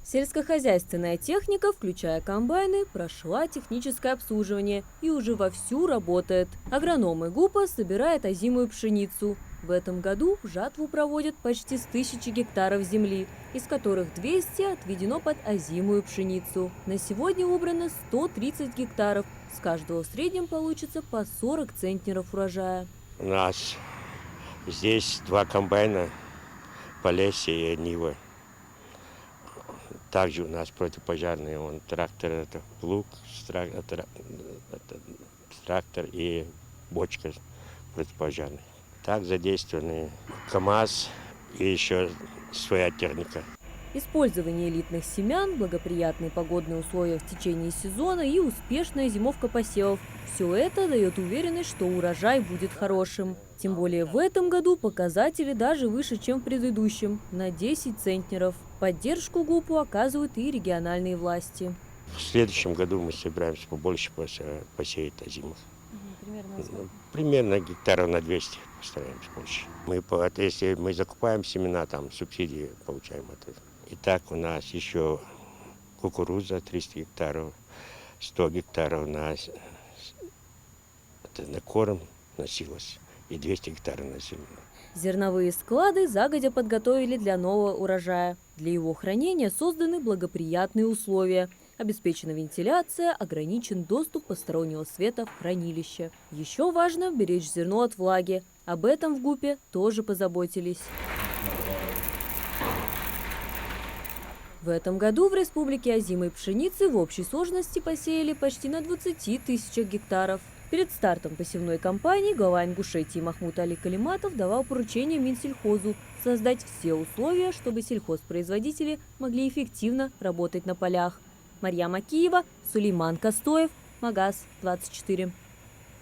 Сельскохозяйственная техника, включая комбайны, прошла техническое обслуживание и уже вовсю работает. Агрономы ГУПа собирают озимую пшеницу. В этом году жатву проводят почти с 1000 гектаров земли, из которых 200 отведено под озимую пшеницу. На сегодня убрано 130 гектаров. С каждого в среднем получится по 40 центнеров урожая. У нас здесь 2 комбайна, Полесье и Нива. Также у нас противопожарный трактор, это плуг, трактор и бочка противопожарная. Так задействованы КАМАЗ и еще своя техника. Использование элитных семян, благоприятные погодные условия в течение сезона и успешная зимовка посевов – все это дает уверенность, что урожай будет хорошим. Тем более в этом году показатели даже выше, чем в предыдущем – на 10 центнеров. Поддержку ГУПу оказывают и региональные власти. В следующем году мы собираемся побольше посеять озимых. Примерно гектаров на 200 постараемся больше. Если мы закупаем семена, там субсидии получаем от этого. И так у нас еще кукуруза 300 гектаров, 100 гектаров на корм, на силос и 200 гектаров на землю. Зерновые склады загодя подготовили для нового урожая. Для его хранения созданы благоприятные условия. Обеспечена вентиляция, ограничен доступ постороннего света в хранилище. Еще важно беречь зерно от влаги. Об этом в ГУПе тоже позаботились. В этом году в республике озимой пшеницы в общей сложности посеяли почти на 20 тысячах гектаров. Перед стартом посевной кампании глава Ингушетии Махмуд Али Калиматов давал поручение Минсельхозу создать все условия, чтобы сельхозпроизводители могли эффективно работать на полях. Марьям Акиева, Сулейман Костоев, Магаз 24.